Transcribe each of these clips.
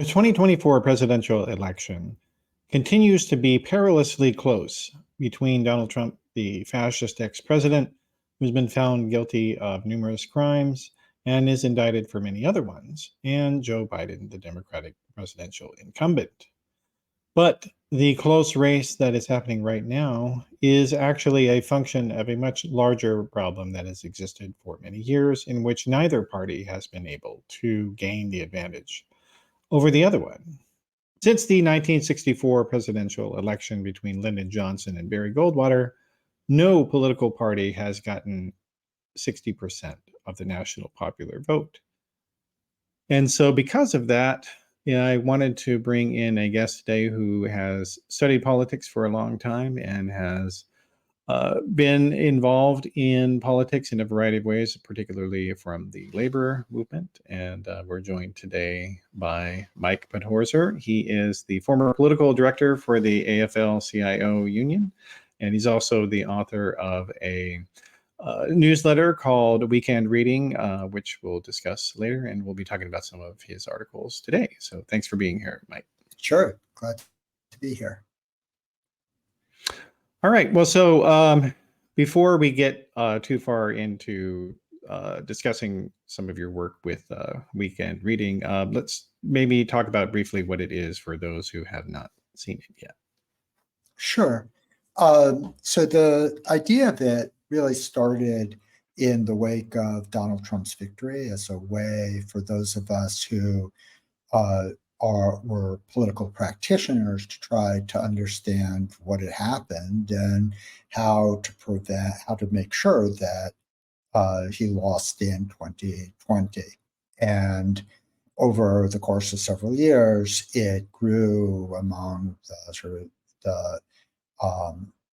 The 2024 presidential election continues to be perilously close between Donald Trump, the fascist ex-president, who's been found guilty of numerous crimes and is indicted for many other ones, and Joe Biden, the Democratic presidential incumbent. But the close race that is happening right now is actually a function of a much larger problem that has existed for many years, in which neither party has been able to gain the advantage over the other one. Since the 1964 presidential election between Lyndon Johnson and Barry Goldwater, no political party has gotten 60% of the national popular vote. And so, because of that, I wanted to bring in a guest today who has studied politics for a long time and has been involved in politics in a variety of ways, particularly from the labor movement. And we're joined today by Mike Podhorzer. He is the former political director for the AFL-CIO union, and he's also the author of a newsletter called Weekend Reading, which we'll discuss later, and we'll be talking about some of his articles today. So thanks for being here, Mike. Sure, glad to be here. All right. Well, so before we get too far into discussing some of your work with Weekend Reading, let's maybe talk about briefly what it is for those who have not seen it yet. Sure. So the idea of it really started in the wake of Donald Trump's victory as a way for those of us who were political practitioners to try to understand what had happened and how to make sure that he lost in 2020. And over the course of several years, it grew among the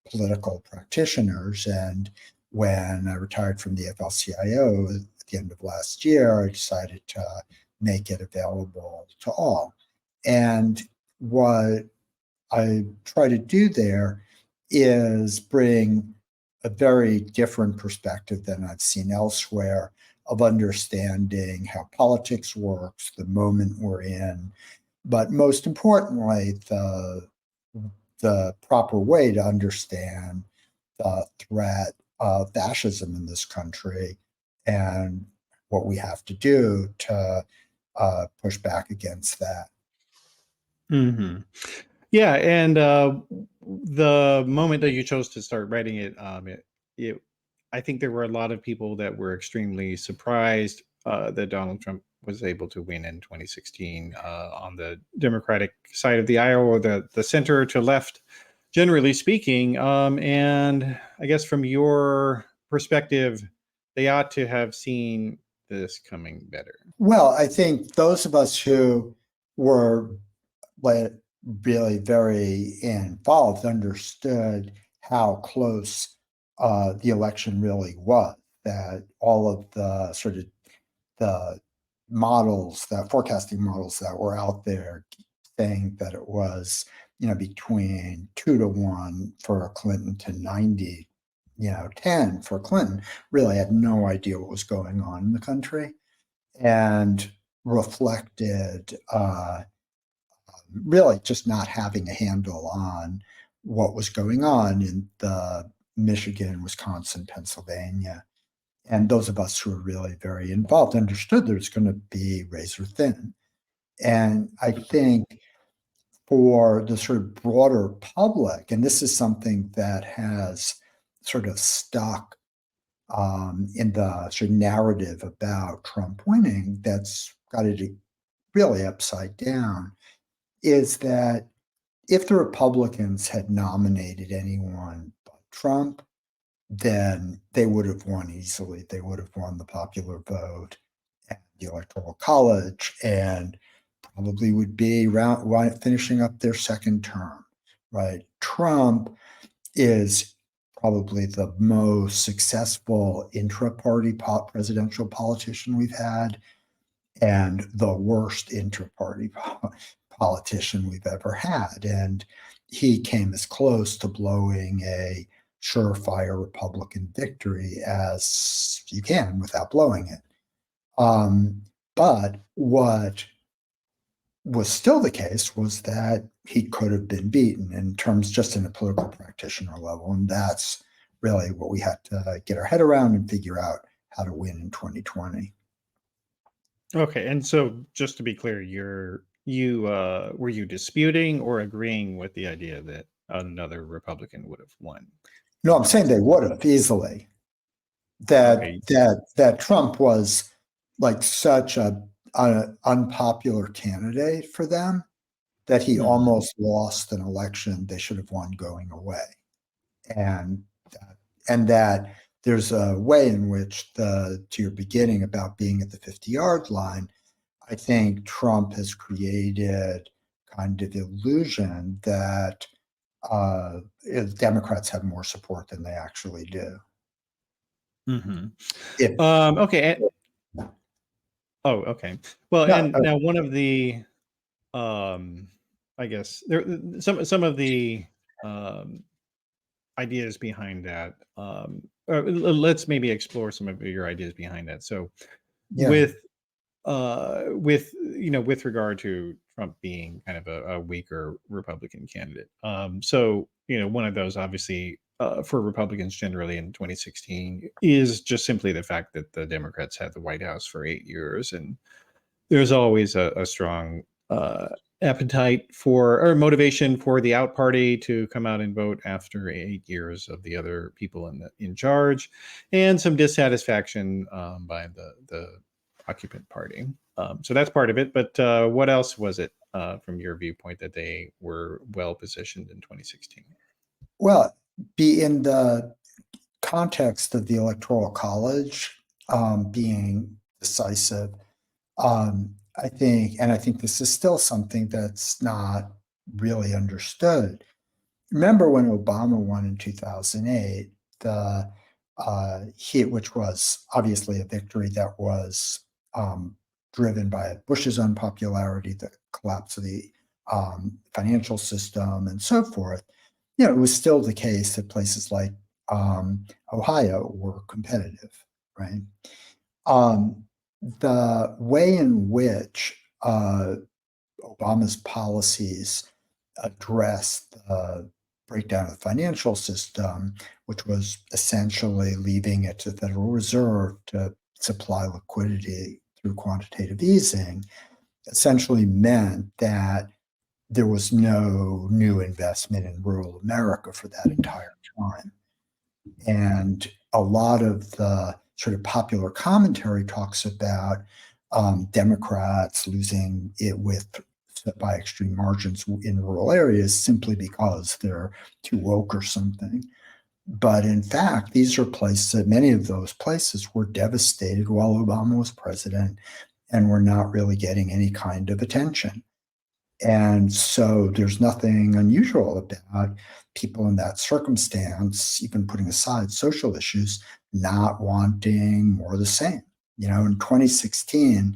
political practitioners. And when I retired from the AFL-CIO at the end of last year, I decided to make it available to all. And what I try to do there is bring a very different perspective than I've seen elsewhere of understanding how politics works, the moment we're in, but most importantly, the proper way to understand the threat of fascism in this country and what we have to do to push back against that. Mm-hmm. Yeah, and the moment that you chose to start writing it, I think there were a lot of people that were extremely surprised that Donald Trump was able to win in 2016 on the Democratic side of the aisle, or the center to left, generally speaking. And I guess from your perspective, they ought to have seen this coming better. Well, I think those of us who were really very involved understood how close the election really was, that all of the sort of the models, the forecasting models that were out there saying that it was, between 2-1 for Clinton to 90, 10 for Clinton, really had no idea what was going on in the country and reflected really just not having a handle on what was going on in the Michigan, Wisconsin, Pennsylvania. And those of us who were really very involved understood that it was going to be razor thin. And I think for the sort of broader public, and this is something that has sort of stuck in the sort of narrative about Trump winning, that's got it really upside down, is that if the Republicans had nominated anyone but Trump, then they would have won easily. They would have won the popular vote and the Electoral College, and probably would be finishing up their second term, right? Trump is probably the most successful intra-party presidential politician we've had, and the worst intra-party politician we've ever had. And he came as close to blowing a surefire Republican victory as you can without blowing it. But what was still the case was that he could have been beaten in terms just in a political practitioner level. And that's really what we had to get our head around and figure out how to win in 2020. Okay, and so just to be clear, were you disputing or agreeing with the idea that another Republican would have won No, in I'm saying they 2016? would have easily. That Okay. that Trump was like such a unpopular candidate for them that he Mhm. almost lost an election they should have won going away. And and that there's a way in which to your beginning about being at the 50-yard line, I think Trump has created kind of illusion that Democrats have more support than they actually do. Mhm. If Okay. Oh, okay. Well, no, and now one of the, um, I guess there some of the um, ideas behind that. Let's maybe explore some of your ideas behind that. So, yeah, with with regard to Trump being kind of a weaker Republican candidate. So one of those obviously for Republicans generally in 2016 is just simply the fact that the Democrats had the White House for 8 years, and there's always a strong uh, appetite for or motivation for the out party to come out and vote after 8 years of the other people in charge, and some dissatisfaction by the occupant party. So that's part of it. But what else was it from your viewpoint that they were well positioned in 2016? well, be in the context of the Electoral College being decisive. I think this is still something that's not really understood. Remember when Obama won in 2008, which was obviously a victory that was driven by Bush's unpopularity, the collapse of the financial system, and so forth. It was still the case that places like Ohio were competitive, right? Um, the way in which Obama's policies addressed the breakdown of the financial system, which was essentially leaving it to the Federal Reserve to supply liquidity through quantitative easing, essentially meant that there was no new investment in rural America for that entire time. And a lot of the sort of popular commentary talks about Democrats losing it with by extreme margins in rural areas simply because they're too woke or something. But in fact, these are places, many of those places were devastated while Obama was president and were not really getting any kind of attention. And so there's nothing unusual about people in that circumstance, even putting aside social issues, not wanting more of the same. In 2016,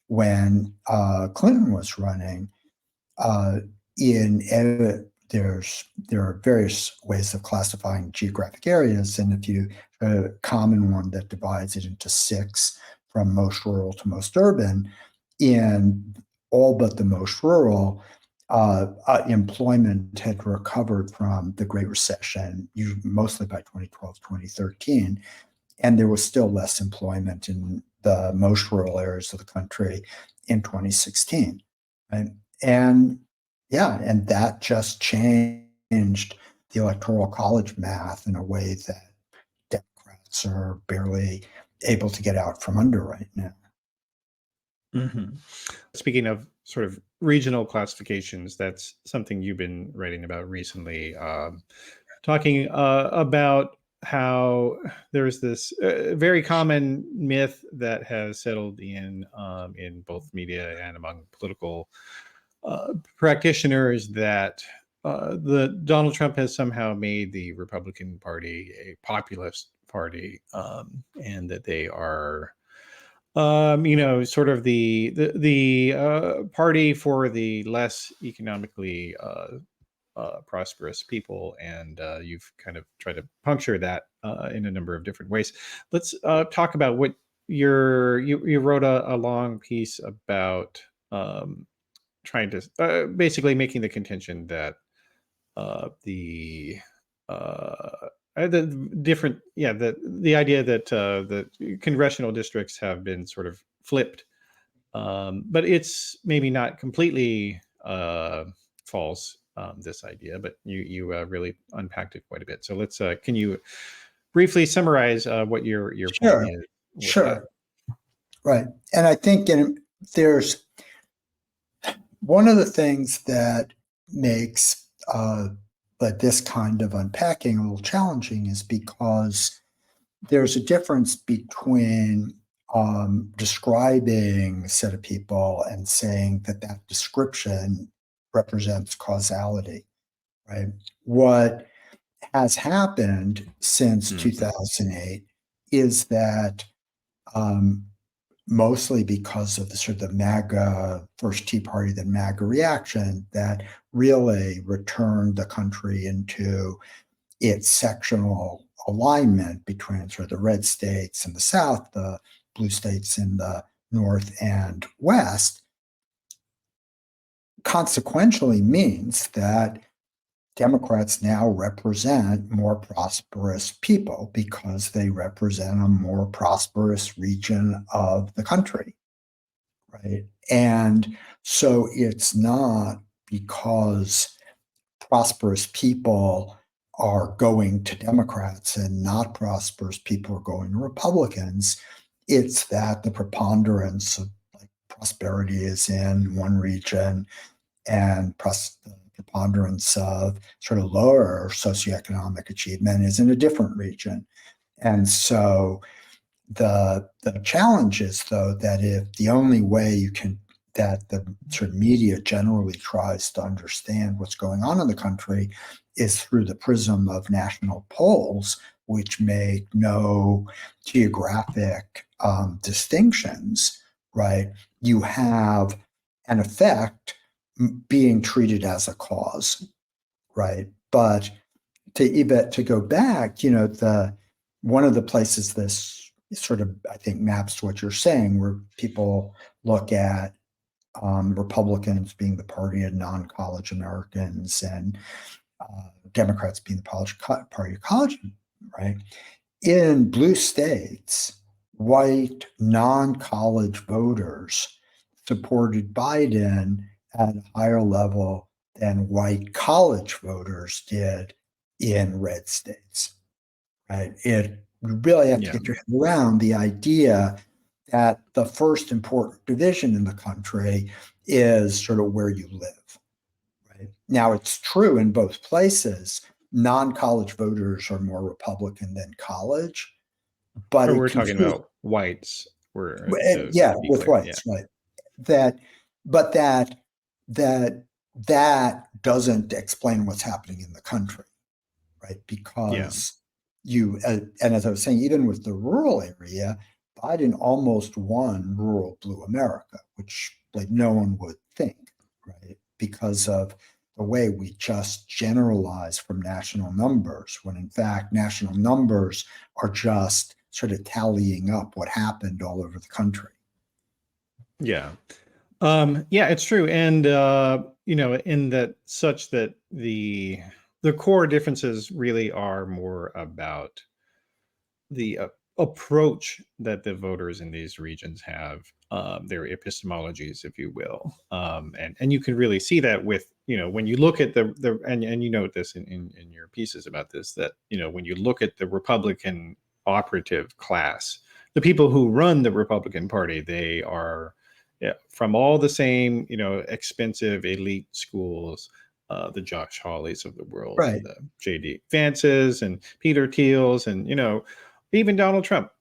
when Clinton was running, uh, in there are various ways of classifying geographic areas, and if you a common one that divides it into six from most rural to most urban, in all but the most rural, employment had recovered from the Great Recession, mostly by 2012, 2013, and there was still less employment in the most rural areas of the country in 2016. Right? And yeah, and that just changed the electoral college math in a way that Democrats are barely able to get out from under right now. Mhm. Speaking of sort of regional classifications, that's something you've been writing about recently, talking about how there's this very common myth that has settled in both media and among political practitioners that the Donald Trump has somehow made the Republican Party a populist party, and that they are sort of the party for the less economically prosperous people, and you've kind of tried to puncture that in a number of different ways. Let's talk about what you wrote a long piece about. trying to basically making the contention that the different, the idea that the congressional districts have been sort of flipped, but it's maybe not completely false, this idea, but you really unpacked it quite a bit. So let's can you briefly summarize what your point Sure, is with that? sure, right. And I think there's one of the things that makes this kind of unpacking a little challenging is because there's a difference between describing a set of people and saying that that description represents causality, right? What has happened since Mhm. 2008 is that um, mostly because of the sort of the MAGA, first Tea Party, then MAGA reaction, that really returned the country into its sectional alignment between sort of the red states in the South, the blue states in the North and West, consequentially means that Democrats now represent more prosperous people because they represent a more prosperous region of the country, right? And so it's not because prosperous people are going to Democrats and not prosperous people are going to Republicans. It's that the preponderance of prosperity is in one region and the preponderance of sort of lower socioeconomic achievement is in a different region. And so the challenge is, though, that if the only way you can that the sort of media generally tries to understand what's going on in the country is through the prism of national polls, which make no geographic distinctions, right? You have an effect being treated as a cause, right? But to go back, the one of the places this sort of I think maps to what you're saying, where people look at Republicans being the party of non-college Americans and Democrats being the party of college, right? In blue states, white non-college voters supported Biden at a higher level than white college voters did in red states, right? It you really have to Yeah. get your head around the idea that the first important division in the country is sort of where you live, right? Now, it's true in both places. Non-college voters are more Republican than college, but Or it we're talking confuses, about whites, were to yeah, be with clear. Yeah. whites, right? That, but that that doesn't explain what's happening in the country, right? Yeah. Because and as I was saying, even with the rural area, Biden almost won rural blue America, which like no one would think, right? Because of the way we just generalize from national numbers, when in fact national numbers are just sort of tallying up what happened all over the country. Yeah. Yeah, it's true. And in that such that the core differences really are more about the approach that the voters in these regions have, their epistemologies, if you will, and you can really see that with when you look at the and you note this in your pieces about this, that when you look at the Republican operative class, the people who run the Republican Party, they are, yeah, from all the same expensive elite schools, the Josh Hawleys of the world Right. and the J.D. Vances and Peter Thiels and even Donald Trump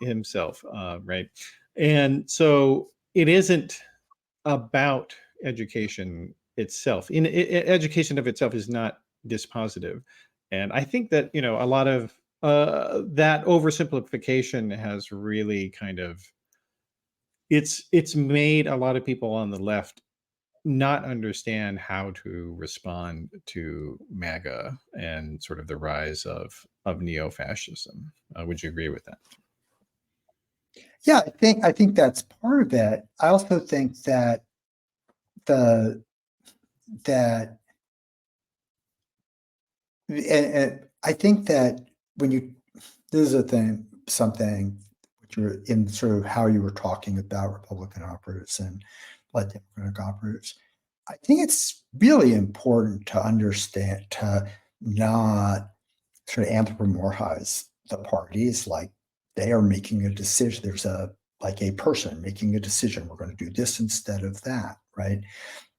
himself, right? And so it isn't about education itself. Education of itself is not dispositive, and I think that a lot of that oversimplification has really kind of it's made a lot of people on the left not understand how to respond to MAGA and sort of the rise of neo-fascism. Would you agree with that? Yeah, I think that's part of it. I also think that the that and I think that when you this is a thing something which you're in sort of how you were talking about Republican operatives and like Democratic operatives. I think it's really important to understand to not sort of anthropomorphize the parties like they are making a decision. There's a person making a decision. We're going to do this instead of that, right?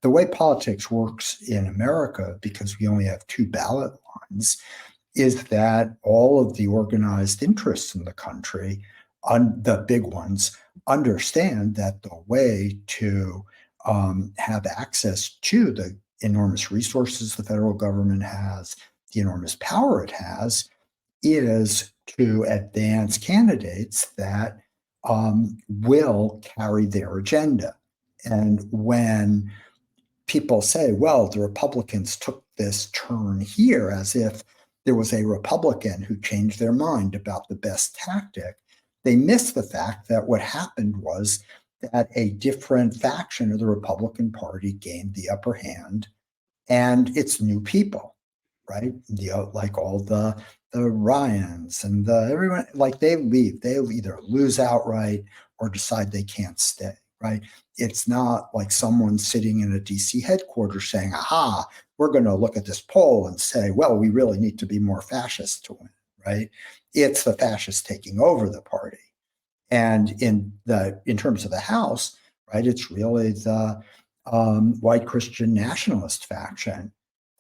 The way politics works in America, because we only have two ballot lines, is that all of the organized interests in the country, the big ones, understand that the way to have access to the enormous resources the federal government has, the enormous power it has, is to advance candidates that will carry their agenda. And when people say, well, the Republicans took this turn here as if there was a Republican who changed their mind about the best tactic, they miss the fact that what happened was that a different faction of the Republican Party gained the upper hand, and it's new people, right? Like all the Ryans and everyone, like they leave. They'll either lose outright or decide they can't stay, right? It's not like someone sitting in a DC headquarters saying, aha, we're going to look at this poll and say, well, we really need to be more fascist to win, right? It's the fascists taking over the party. And in terms of the House, right, it's really the white Christian nationalist faction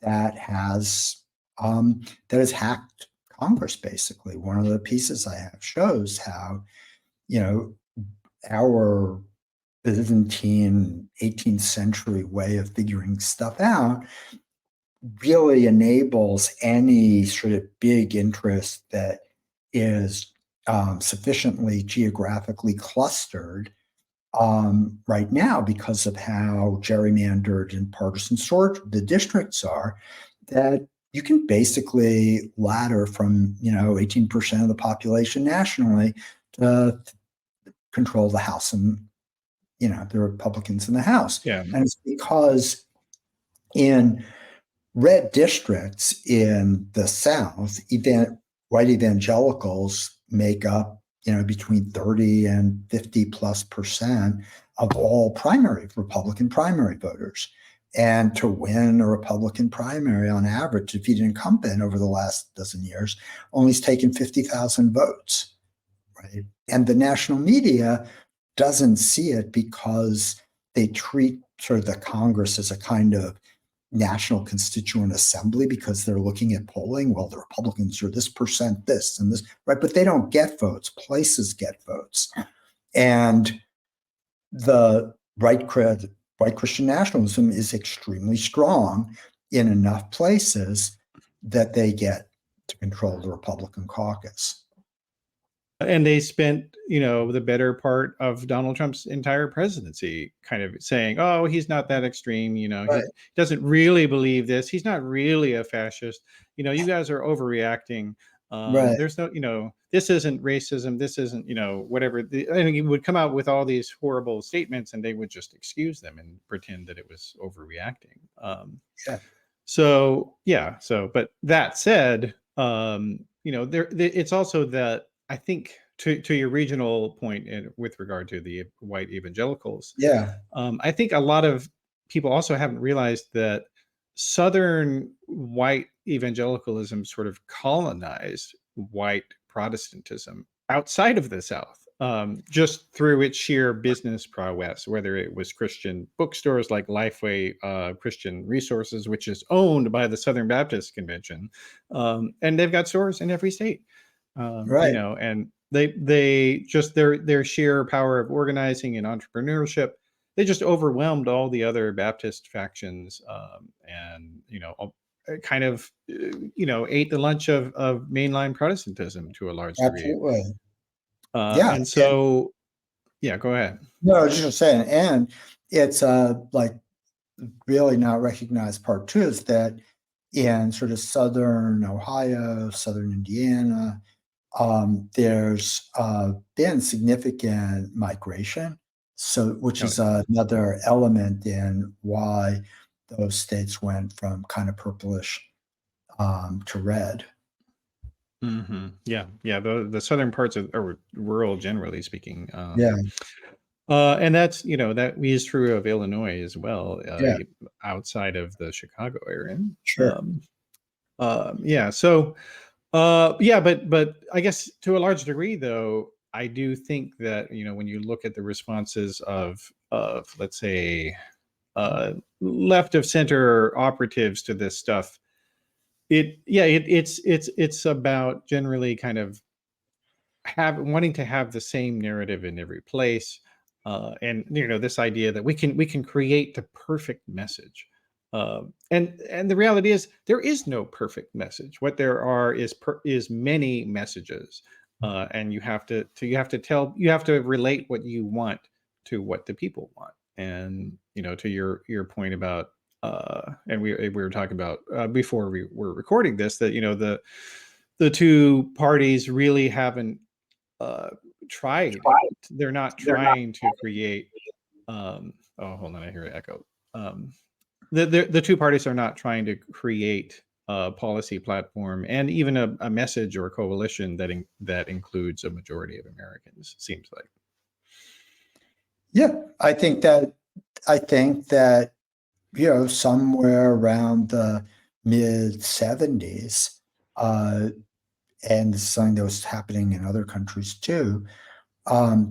that has hacked Congress. Basically, one of the pieces I have shows how our Byzantine 18th century way of figuring stuff out really enables any sort of big interest that is sufficiently geographically clustered right now because of how gerrymandered and partisan sort the districts are, that you can basically ladder from 18% of the population nationally to control the House and the Republicans in the House. Yeah. And it's because in red districts in the South, white evangelicals make up, between 30 and 50+% of all Republican primary voters. And to win a Republican primary on average, to defeat an incumbent over the last dozen years, only has taken 50,000 votes, right? And the national media doesn't see it because they treat sort of the Congress as a kind of national constituent assembly because they're looking at polling. Well, the Republicans are this percent, this and this, right? But they don't get votes. Places get votes. And the white Christian nationalism is extremely strong in enough places that they get to control the Republican caucus. And they spent, the better part of Donald Trump's entire presidency kind of saying, oh, he's not that extreme. Right. He doesn't really believe this. He's not really a fascist. You guys are overreacting. Right. There's no, this isn't racism. This isn't, whatever. And he would come out with all these horrible statements and they would just excuse them and pretend that it was overreacting. Yeah. But that said, it's also that I think to your regional point with regard to the white evangelicals, Yeah. I think a lot of people also haven't realized that Southern white evangelicalism sort of colonized white Protestantism outside of the South, just through its sheer business prowess, whether it was Christian bookstores like Lifeway Christian Resources, which is owned by the Southern Baptist Convention, and they've got stores in every state. Right. And they just their sheer power of organizing and entrepreneurship, they just overwhelmed all the other Baptist factions, and kind of ate the lunch of mainline Protestantism to a large degree. Absolutely. And so, go ahead. No, I was just saying, and it's like really not recognized part too is that in sort of southern Ohio, southern Indiana, there's been significant migration So, which Oh, is another element in why those states went from kind of purplish to red. yeah, yeah. The southern parts of or rural, generally speaking. Yeah, And that's, that is true of Illinois as well, yeah, outside of the Chicago area. sure. Um, yeah. So, yeah, but I guess to a large degree, though, I do think that, when you look at the responses of let's say, left of center operatives to this stuff, it's about generally kind of wanting to have the same narrative in every place, and this idea that we can create the perfect message, and the reality is there is no perfect message. What there are is many messages, and you have to relate what you want to what the people want. And to your point about, and we were talking about, before we were recording this, that the two parties really haven't, uh, tried. They're not trying to create. Oh, hold on, I hear an echo. Um, the two parties are not trying to create a policy platform and even a message or a coalition that includes a majority of Americans. Seems like. Yeah, I think that somewhere around the mid 70s, and this is something that was happening in other countries too.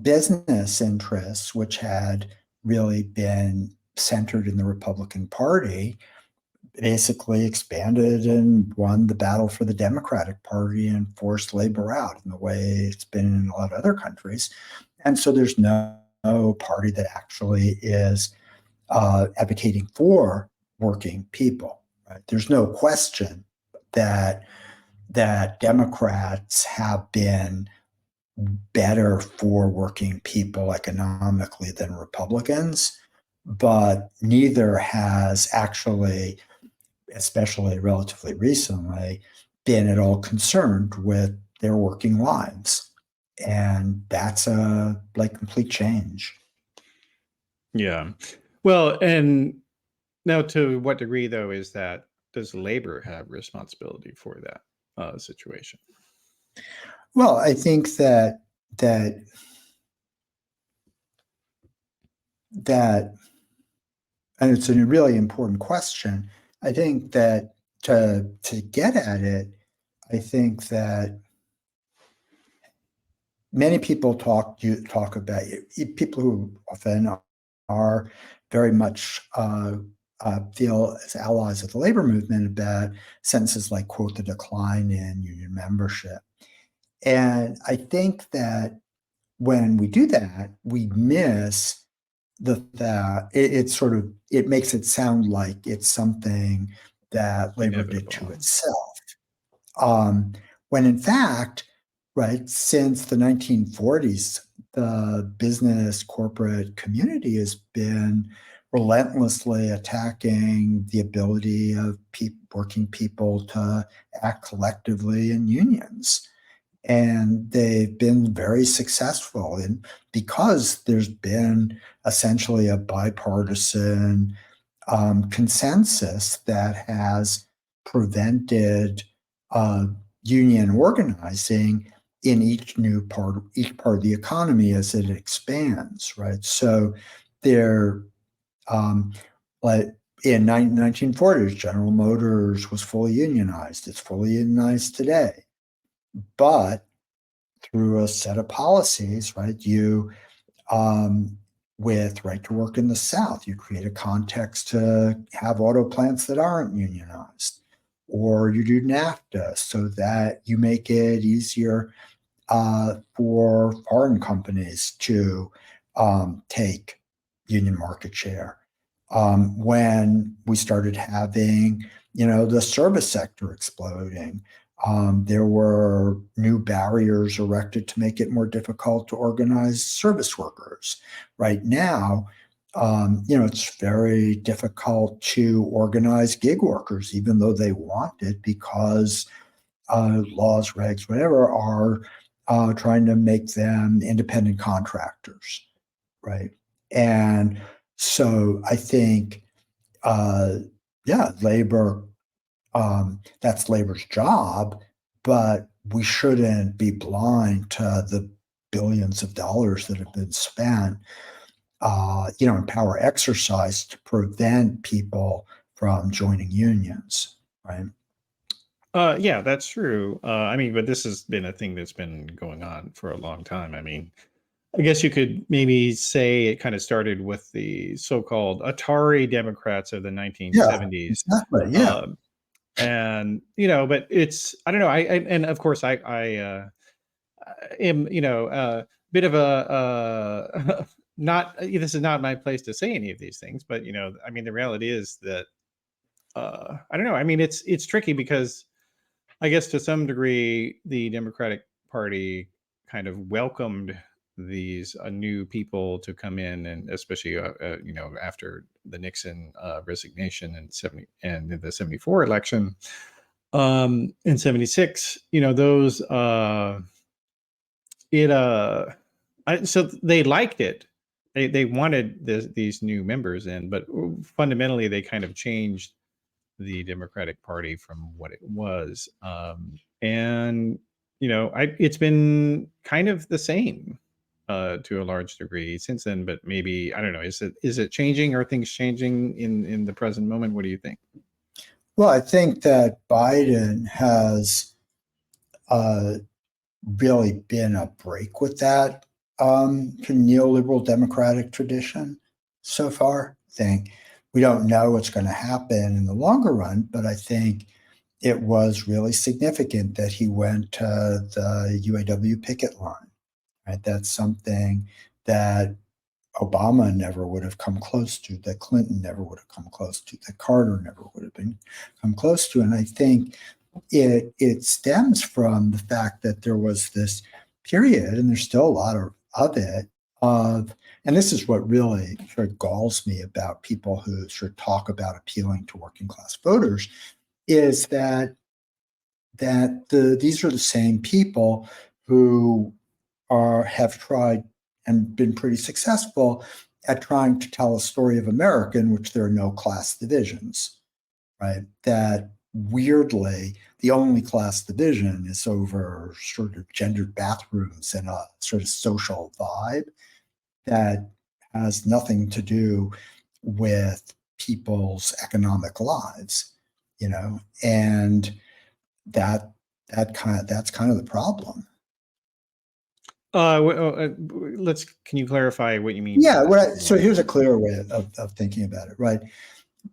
Business interests, which had really been centered in the Republican Party, basically expanded and won the battle for the Democratic Party and forced labor out in the way it's been in a lot of other countries. And so there's no party that actually is advocating for working people. Right? There's no question that Democrats have been better for working people economically than Republicans, but neither has actually, especially relatively recently, been at all concerned with their working lives. And that's a complete change. Yeah. Well, and now, to what degree, though, does labor have responsibility for that, situation? Well, I think that that and it's a really important question. I think that to get at it, I think that many people talk about people who often are very much feel as allies of the labor movement about sentences like, quote, the decline in union membership. And I think that when we do that, we miss that it makes it sound like it's something that labor did to Inevitable. itself. Um, when in fact, right, since the 1940s, the business corporate community has been relentlessly attacking the ability of working people to act collectively in unions. And they've been very successful because there's been essentially a bipartisan consensus that has prevented uh, union organizing in each part of the economy as it expands, right? So there, um, like in 1940s, General Motors was fully unionized. It's fully unionized today, but through a set of policies, right? Um, with right to work in the South, you create a context to have auto plants that aren't unionized, or you do NAFTA so that you make it easier for foreign companies to take union market share. When we started having, the service sector exploding, there were new barriers erected to make it more difficult to organize service workers. Right now, it's very difficult to organize gig workers, even though they want it, because laws, regs, whatever, are trying to make them independent contractors, right? And so I think, yeah, labor, that's labor's job, but we shouldn't be blind to the billions of dollars that have been spent, in power exercise to prevent people from joining unions, right? Yeah, that's true. I mean, but this has been a thing that's been going on for a long time. I mean, I guess you could maybe say it kind of started with the so-called Atari Democrats of the Yeah, 1970s. exactly. Yeah. Um, and but I don't know. And of course I am bit of a not this is not my place to say any of these things, but I mean the reality is that I don't know. I mean it's tricky because I guess to some degree, the Democratic Party kind of welcomed these new people to come in, and especially after the Nixon resignation in 70 and in the 74 election, in 76, those it so they liked it. They wanted these new members in, but fundamentally they kind of changed the Democratic Party from what it was. And it's been kind of the same to a large degree since then. But maybe I don't know. Is it changing? Are things changing in the present moment? What do you think? Well, I think that Biden has uh, really been a break with that neoliberal democratic tradition so far. I think we don't know what's going to happen in the longer run, but I think it was really significant that he went to the UAW picket line. Right, that's something that Obama never would have come close to, that Clinton never would have come close to, that Carter never would have come close to. And I think it stems from the fact that there was this period, and there's still a lot of it, and this is what really sort of galls me about people who sort of talk about appealing to working class voters, is that these are the same people who have tried and been pretty successful at trying to tell a story of America in which there are no class divisions, right? That weirdly, the only class division is over sort of gendered bathrooms and a sort of social vibe that has nothing to do with people's economic lives, and that that's kind of the problem. Can you clarify what you mean by Yeah, that? so here's a clearer way of thinking about it, right?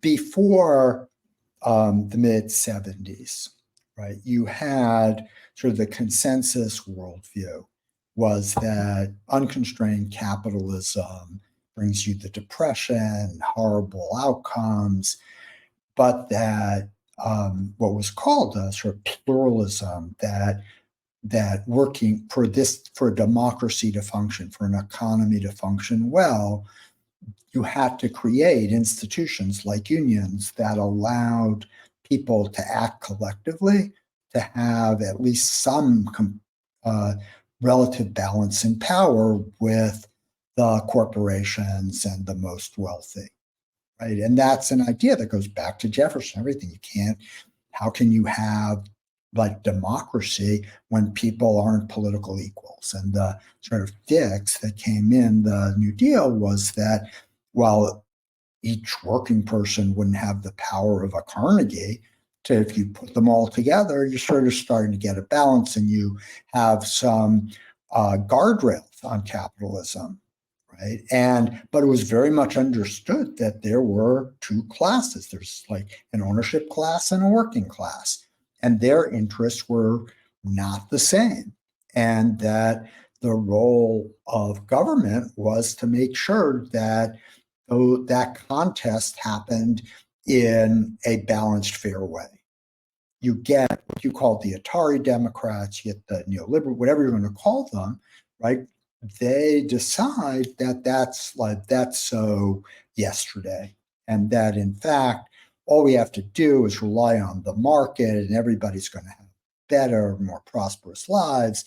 Before the mid 70s, right, you had sort of the consensus worldview was that unconstrained capitalism brings you the depression, horrible outcomes, but that what was called a sort of pluralism, that working for a democracy to function, for an economy to function well, you had to create institutions like unions that allowed people to act collectively, to have at least some relative balance in power with the corporations and the most wealthy, right? And that's an idea that goes back to Jefferson. Everything how can you have like democracy when people aren't political equals? And the sort of fix that came in the New Deal was that while each working person wouldn't have the power of a Carnegie, if you put them all together, you're sort of starting to get a balance, and you have some guardrails on capitalism, right? But it was very much understood that there were two classes. There's like an ownership class and a working class, and their interests were not the same, and that the role of government was to make sure that that contest happened in a balanced, fair way. You get what you call the Atari Democrats, you get the neoliberal, whatever you're going to call them, right? They decide that that's so yesterday, and that in fact, all we have to do is rely on the market, and everybody's going to have better, more prosperous lives,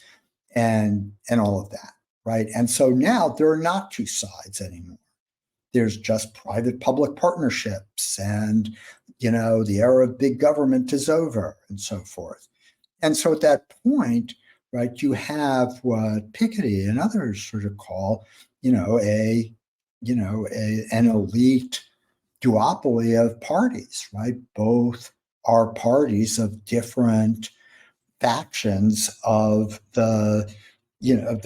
and all of that, right? And so now there are not two sides anymore. there's just private-public partnerships, and the era of big government is over, and so forth. And so at that point, right, you have what Piketty and others sort of call, an elite duopoly of parties, right? Both are parties of different factions of the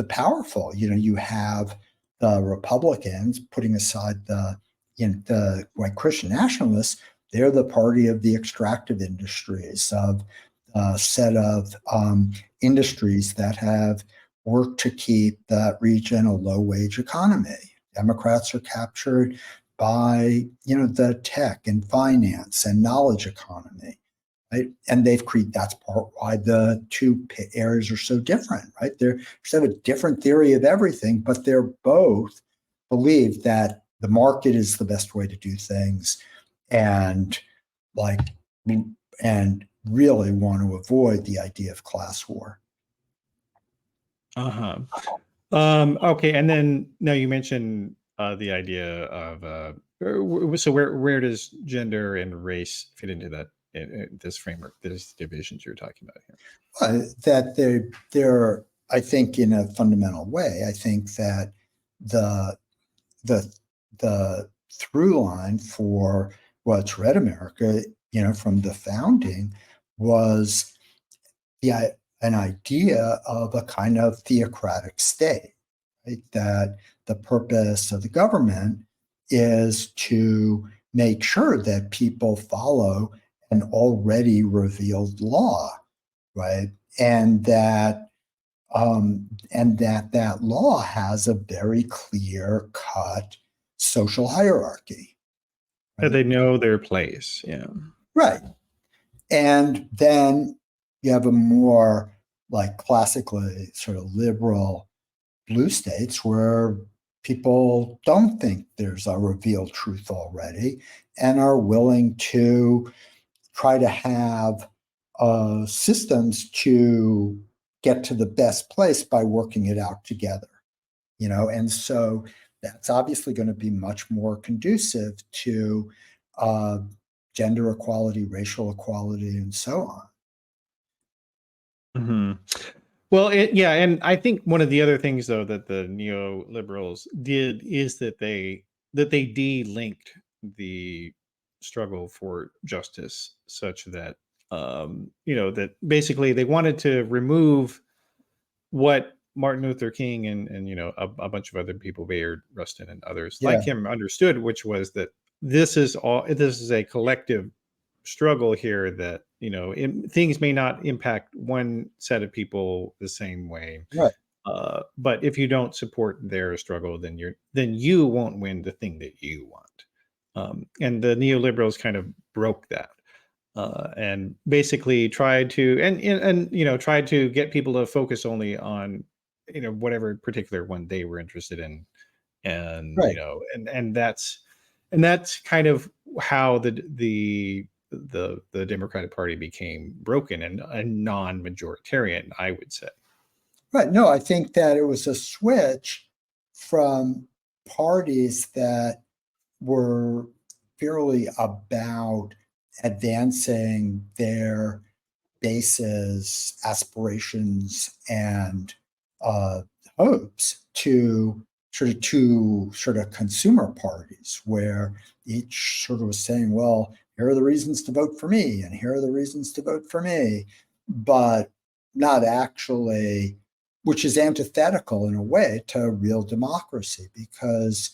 powerful. You have the Republicans, putting aside the white Christian nationalists. They're the party of the extractive industries, of a set of industries that have worked to keep that region a low-wage economy. Democrats are captured by the tech and finance and knowledge economy, right? And that's part why the two areas are so different, right? They have a different theory of everything, but they're both believe that the market is the best way to do things, and like and really want to avoid the idea of class war. Uh-huh. Okay, and then now you mentioned the idea of so where does gender and race fit into that in this framework, these divisions you're talking about here? That they're, I think, in a fundamental way, I think that the the the through line for what's Red America, from the founding, was an idea of a kind of theocratic state, right? That the purpose of the government is to make sure that people follow an already revealed law, right? And that law has a very clear cut social hierarchy. That Right? they know their place. Yeah. Right. And then you have a more like classically sort of liberal blue states where people don't think there's a revealed truth already and are willing to try to have systems to get to the best place by working it out together. And so that's obviously going to be much more conducive to uh, gender equality, racial equality, and so on. Hmm. Well, yeah, and I think one of the other things though that the neoliberals did is that they de-linked the struggle for justice, such that that basically they wanted to remove what Martin Luther King and a bunch of other people, Bayard Rustin and others like Yeah, him, understood, which was that this is a collective struggle here, that things may not impact one set of people the same way, right. but if you don't support their struggle, then you won't win the thing that you want. And the neoliberals kind of broke that, and basically tried to tried to get people to focus only on whatever particular one they were interested in, and Right. that's kind of how the Democratic Party became broken and non-majoritarian, I would say. Right. No, I think that it was a switch from parties that were fairly about advancing their bases, aspirations, and uh, hopes to sort of consumer parties, where each sort of was saying, "Well, here are the reasons to vote for me, and here are the reasons to vote for me," but not actually, which is antithetical in a way to real democracy, because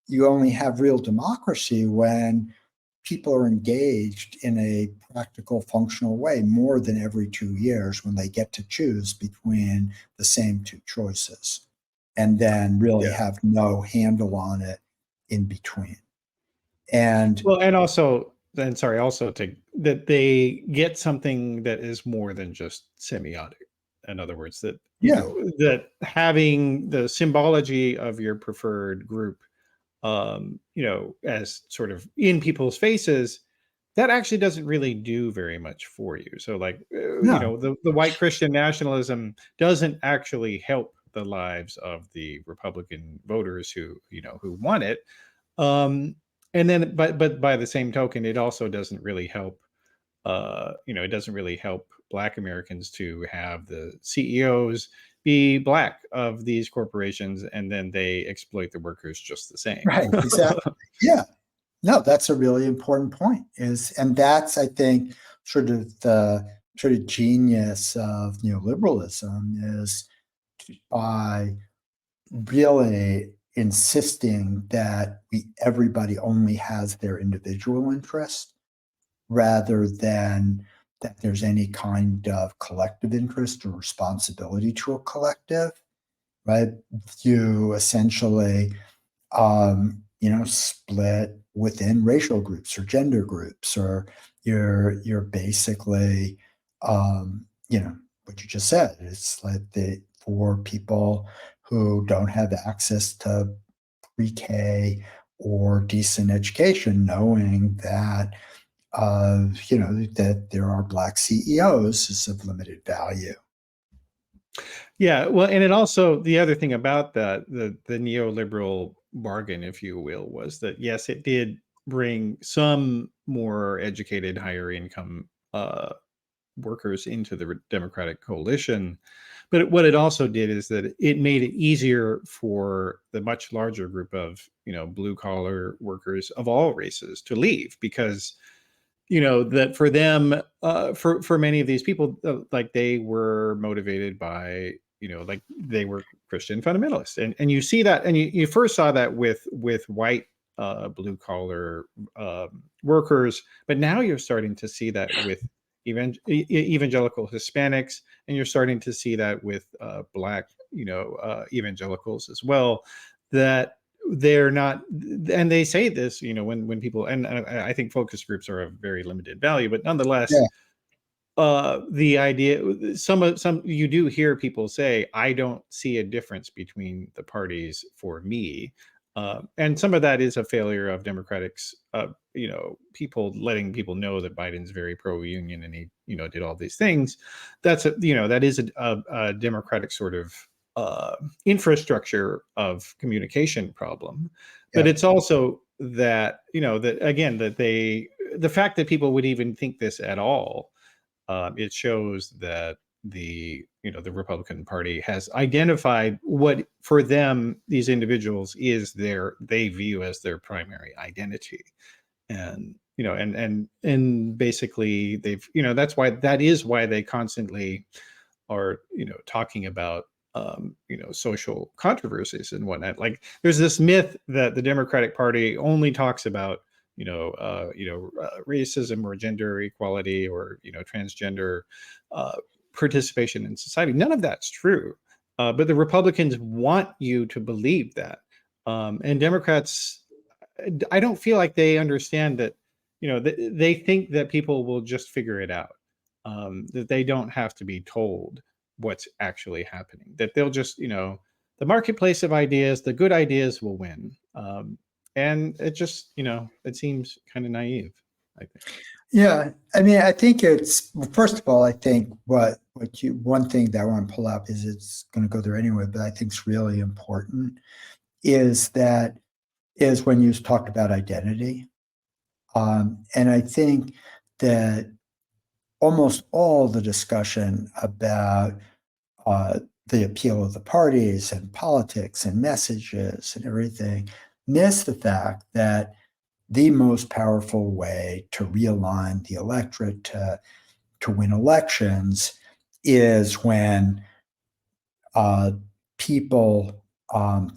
you only have real democracy when people are engaged in a practical, functional way more than every 2 years, when they get to choose between the same two choices and then really Yeah. have no handle on it in between. And Well, and also, then sorry, also to that they get something that is more than just semiotic. In other words, that yeah, that having the symbology of your preferred group, as sort of in people's faces, that actually doesn't really do very much for you. So, like, no, the white Christian nationalism doesn't actually help the lives of the Republican voters who want it. And then, but by the same token, it also doesn't really help. It doesn't really help Black Americans to have the CEOs be Black of these corporations, and then they exploit the workers just the same. Right, exactly. Yeah. No, that's a really important point. And that's, I think, sort of the sort of genius of neoliberalism is by really insisting that everybody only has their individual interest rather than that there's any kind of collective interest or responsibility to a collective, right? You essentially split within racial groups or gender groups, or you're basically, what you just said. It's like for people who don't have access to pre-K or decent education, knowing that, that there are Black CEOs is of limited value. Yeah, well, and it also, the other thing about that, the neoliberal bargain, if you will, was that yes, it did bring some more educated, higher income workers into the Democratic coalition. But what it also did is that it made it easier for the much larger group of, blue collar workers of all races to leave, because that for them, for many of these people, like they were motivated by, like they were Christian fundamentalists, and you see that, and you first saw that with white blue collar workers, but now you're starting to see that with evangelical Hispanics, and you're starting to see that with Black evangelicals as well, that they're not, and they say this, when people, and I think focus groups are of very limited value, but nonetheless, Yeah. The idea, some you do hear people say, I don't see a difference between the parties for me. And some of that is a failure of Democrats, people letting people know that Biden's very pro-union, and he, did all these things. That is a Democratic sort of infrastructure of communication problem. But Yeah. it's also that, that again, that the fact that people would even think this at all, it shows that the Republican Party has identified what for them these individuals is they view as their primary identity, and and basically they've, that is why they constantly are talking about social controversies and whatnot. Like there's this myth that the Democratic Party only talks about racism or gender equality or transgender participation in society. None of that's true, but the Republicans want you to believe that, and Democrats, I don't feel like they understand that. They think that people will just figure it out. That they don't have to be told what's actually happening. That they'll just, the marketplace of ideas, the good ideas will win. And it just, it seems kind of naive, I think. Yeah, I mean, I think well, first of all, I think one thing that I want to pull up is, it's going to go there anyway, but I think it's really important is when you talked about identity. And I think that almost all the discussion about the appeal of the parties and politics and messages and everything miss the fact that the most powerful way to realign the electorate to win elections is when people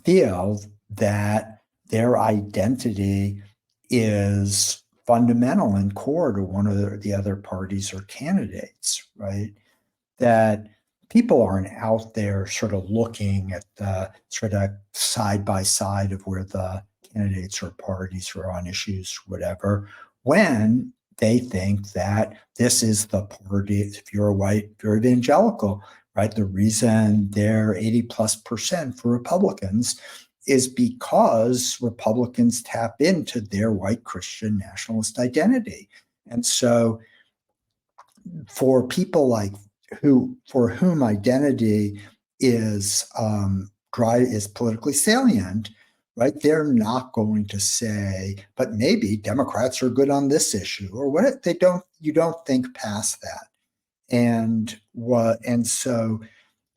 feel that their identity is fundamental and core to one of the other parties or candidates, right? That people aren't out there sort of looking at the sort of side by side of where the candidates or parties are on issues, whatever, when they think that this is the party. If you're a white, if you're evangelical, right? The reason they're 80+% for Republicans is because Republicans tap into their white Christian nationalist identity. And so for people for whom identity is is politically salient, right? They're not going to say, but maybe Democrats are good on this issue or what. They don't. You don't think past that. And so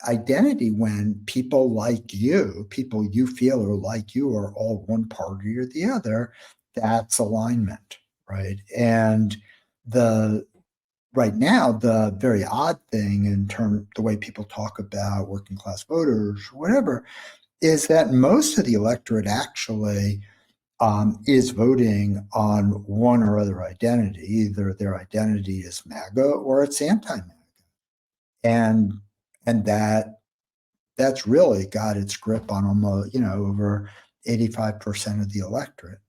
identity, when people you feel are like you, are all one party or the other, that's alignment, right? And the right now, the very odd thing in terms the way people talk about working class voters or whatever is that most of the electorate actually is voting on one or other identity. Either their identity is MAGA or it's anti-MAGA, and and that's really got its grip on almost over 85% of the electorate,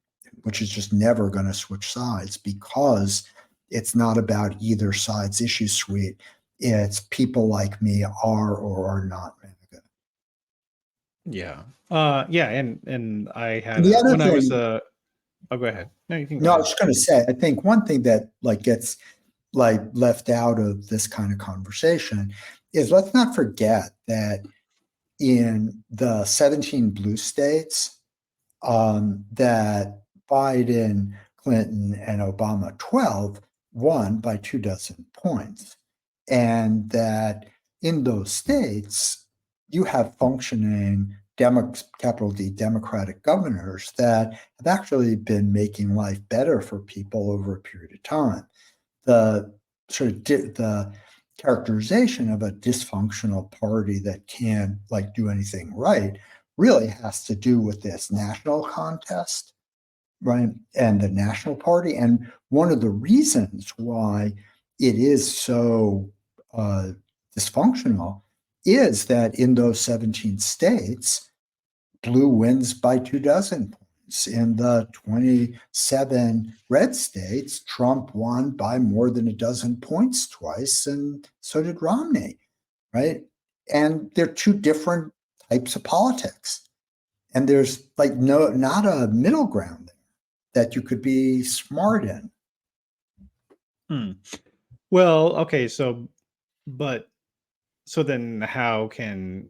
which is just never going to switch sides because it's not about either side's issue suite. It's people like me are or are not MAGA. Yeah. Yeah. And I had And the other when I was thing, oh, go ahead. No, you can go no, I ahead. was just going to say, I think one thing that gets left out of this kind of conversation is, let's not forget that in the 17 blue states, that Biden, Clinton, and Obama 12 won by 24 points. And that in those states, you have functioning capital D Democratic governors that have actually been making life better for people over a period of time. The the characterization of a dysfunctional party that can't do anything right really has to do with this national contest, right? And the national party. And one of the reasons why it is so dysfunctional is that in those 17 states, blue wins by 24 points. In the 27 red states, Trump won by more than a dozen points twice, and so did Romney, right? And they're two different types of politics. And there's not a middle ground there that you could be smart in. Hmm. Well, okay, but so then how can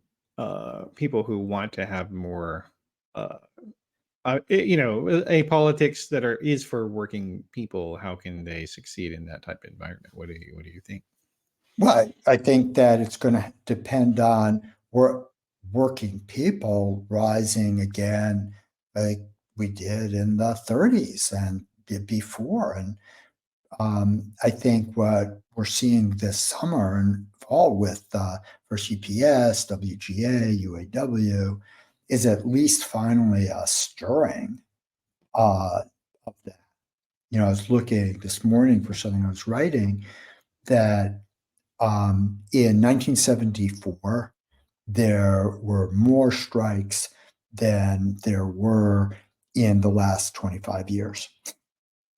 people who want to have more uh a politics that is for working people, how can they succeed in that type of environment? What do you think? Well, I think that it's going to depend on working people rising again, like we did in the 30s and before. And I think what we're seeing this summer and fall with first UPS, WGA, UAW is at least finally a stirring of that. I was looking this morning for something I was writing that in 1974, there were more strikes than there were in the last 25 years,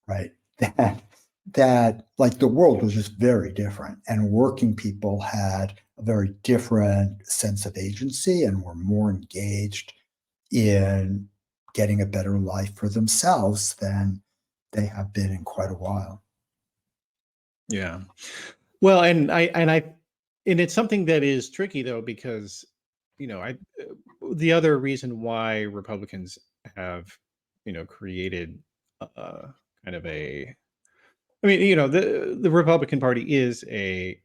right? That the world was just very different, and working people had a very different sense of agency and were more engaged in getting a better life for themselves than they have been in quite a while. Yeah. Well, and it's something that is tricky though, because I the other reason why Republicans have created kind of the Republican Party is a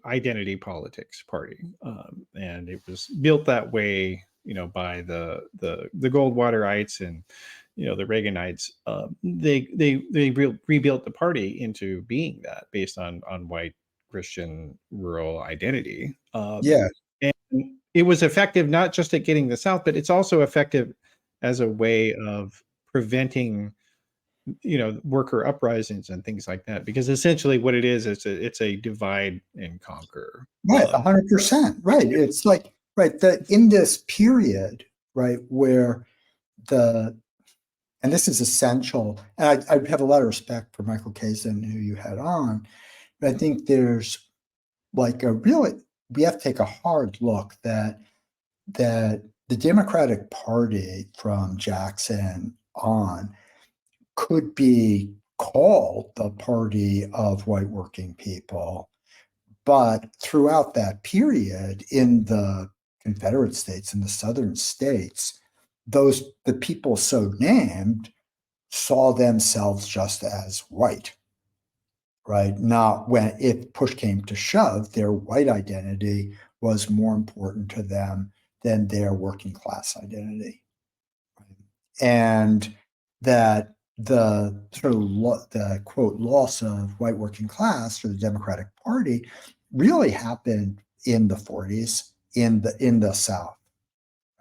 identity politics party, and it was built that way, by the Goldwaterites and the Reaganites. They rebuilt the party into being that, based on white Christian rural identity. Yeah, And it was effective not just at getting the South, but it's also effective as a way of preventing worker uprisings and things like that, because essentially what it is, it's a divide and conquer. right, 100%. Right. It's right, in this period, right, where the and this is essential, and I have a lot of respect for Michael Kazin, who you had on, but I think there's we have to take a hard look that the Democratic Party from Jackson on could be called the party of white working people. But throughout that period in the Confederate states, in the southern states, the people so named saw themselves just as white, right? Not when, if push came to shove, their white identity was more important to them than their working class identity. And that the sort of the quote loss of white working class for the Democratic Party really happened in the 40s in the South,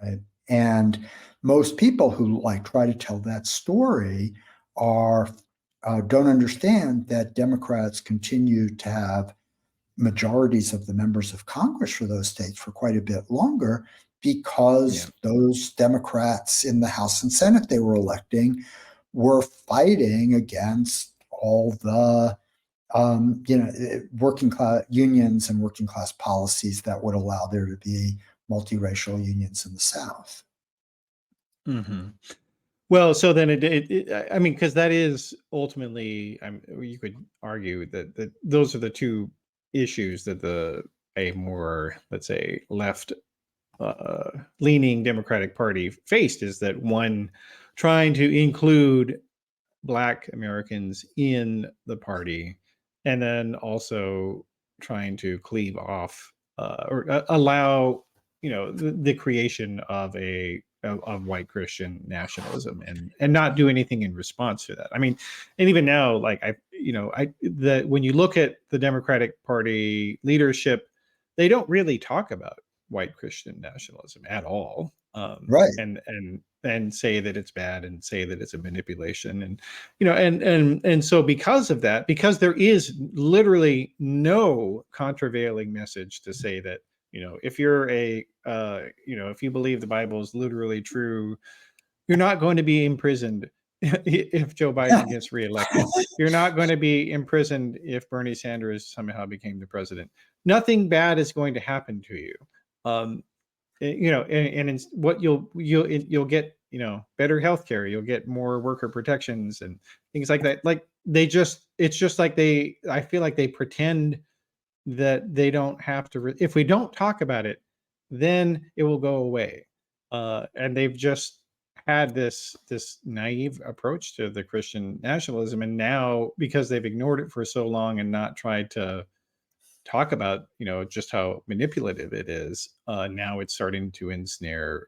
right? And most people who like try to tell that story are don't understand that Democrats continue to have majorities of the members of Congress for those states for quite a bit longer because those Democrats in the House and Senate they were electing were fighting against all the working class unions and working class policies that would allow there to be multiracial unions in the South. Mm-hmm. Well, so then I mean, because that is ultimately, you could argue that those are the two issues that a more, let's say, left leaning Democratic Party faced, is that one, trying to include Black Americans in the party, and then also trying to cleave off or allow the creation of white Christian nationalism, and not do anything in response to that. I mean, and even now, like when you look at the Democratic Party leadership, they don't really talk about white Christian nationalism at all, Right. and say that it's bad, and say that it's a manipulation, and so because of that, because there is literally no countervailing message to say that if you're if you believe the Bible is literally true, you're not going to be imprisoned if Joe Biden gets reelected. You're not going to be imprisoned if Bernie Sanders somehow became the president. Nothing bad is going to happen to you. Um, and what you'll get, better healthcare. You'll get more worker protections and things like that. Like it's just like I feel like they pretend that they don't have to. If we don't talk about it, then it will go away. And they've just had this naive approach to the Christian nationalism, and now because they've ignored it for so long and not tried to talk about just how manipulative it is, now it's starting to ensnare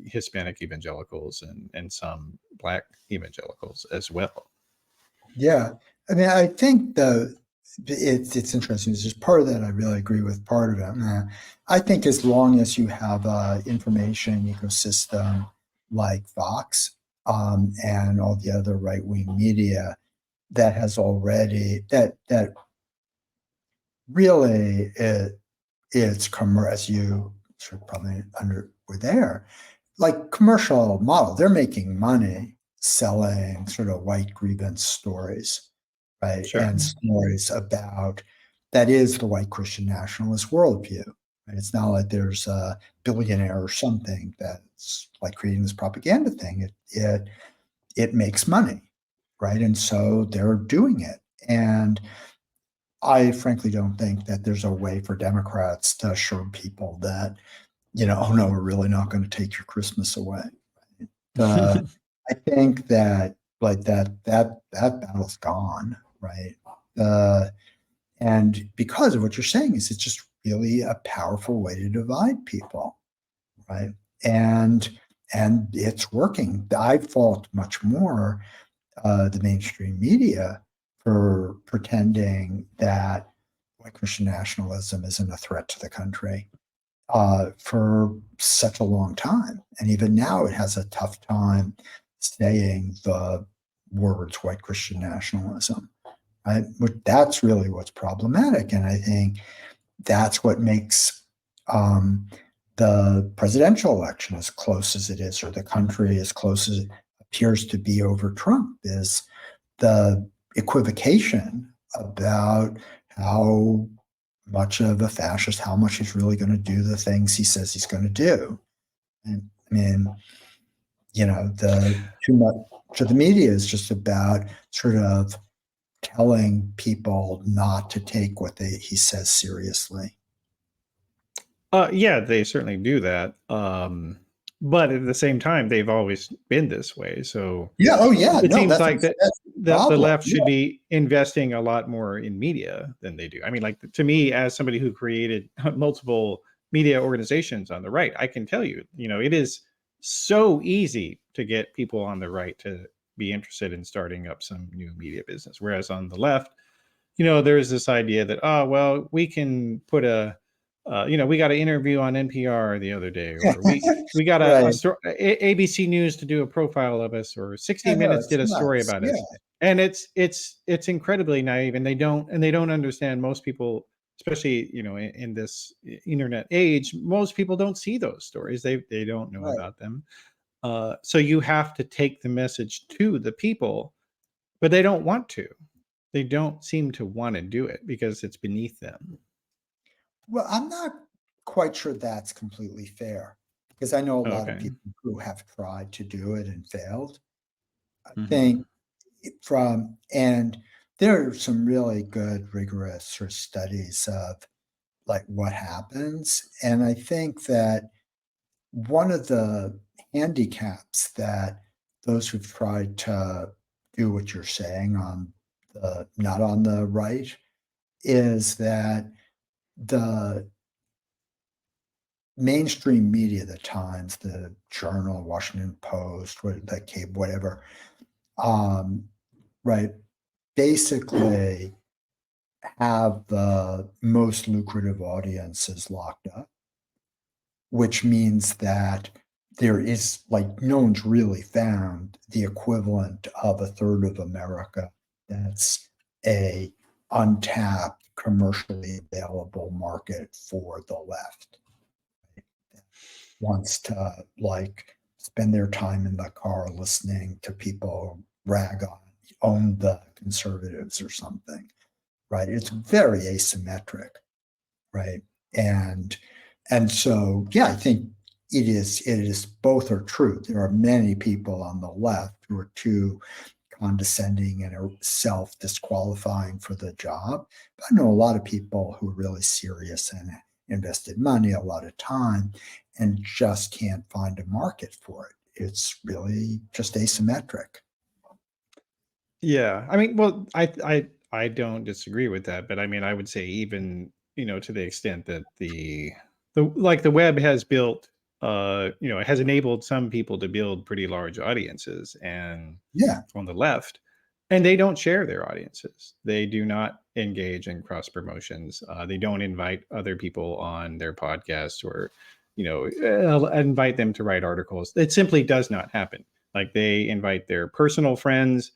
Hispanic evangelicals and some Black evangelicals as well. Yeah. I mean, I think it's interesting. It's just part of that I really agree with. Part of it, I think, as long as you have an information ecosystem like Fox and all the other right wing media that has already that really it's as you should probably were there, like commercial model. They're making money selling sort of white grievance stories, right? Sure. And stories about that is the white Christian nationalist worldview. Right? It's not like there's a billionaire or something that's like creating this propaganda thing. It makes money, right? And so they're doing it. And I frankly don't think that there's a way for Democrats to assure people that, oh no, we're really not going to take your Christmas away. I think that like that battle's gone, right? And because of what you're saying is it's just really a powerful way to divide people, right? And it's working. I fault much more the mainstream media for pretending that white Christian nationalism isn't a threat to the country for such a long time. And even now, it has a tough time saying the words white Christian nationalism. Right? But that's really what's problematic. And I think that's what makes the presidential election as close as it is, or the country as close as it appears to be over Trump, is the equivocation about how much of a fascist, how much he's really going to do the things he says he's going to do. And I mean, the too much of the media is just about sort of telling people not to take what he says seriously. Yeah, they certainly do that. But at the same time, they've always been this way. So Yeah. Oh, yeah. it No, seems like that's the the problem. left should be investing a lot more in media than they do. I mean, like, to me, as somebody who created multiple media organizations on the right, I can tell you, it is so easy to get people on the right to be interested in starting up some new media business. Whereas on the left, there's this idea that, oh, well, we can put we got an interview on NPR the other day, or we got a Right. story, ABC News to do a profile of us, or 60 I know, Minutes it's did a story nuts. about Yeah. us. And it's incredibly naive, and they don't understand. Most people, especially in this internet age, most people don't see those stories. They don't know Right. about them. So you have to take the message to the people, but they don't want to. They don't seem to want to do it because it's beneath them. Well, I'm not quite sure that's completely fair, because I know a lot of Okay. people who have tried to do it and failed. I Hmm. think and there are some really good, rigorous sort of studies of like what happens. And I think that one of the handicaps that those who've tried to do what you're saying on the not on the right is that the mainstream media, the Times, the Journal, Washington Post, the cable, whatever, um, right, basically have the most lucrative audiences locked up, which means that there is like no one's really found the equivalent of a third of America that's a untapped commercially available market for the left. Wants to like spend their time in the car listening to people rag on own the conservatives or something, right? It's very asymmetric, right? And and so yeah, I think it is both are true. There are many people on the left who are too condescending and are self-disqualifying for the job. But I know a lot of people who are really serious and invested money, a lot of time, and just can't find a market for it. It's really just asymmetric. Yeah. I mean, well, I don't disagree with that, but I mean, I would say, even, to the extent that the web has built, it has enabled some people to build pretty large audiences, and Yeah. on the left, and they don't share their audiences. They do not engage in cross promotions. They don't invite other people on their podcasts, or, invite them to write articles. It simply does not happen. Like, they invite their personal friends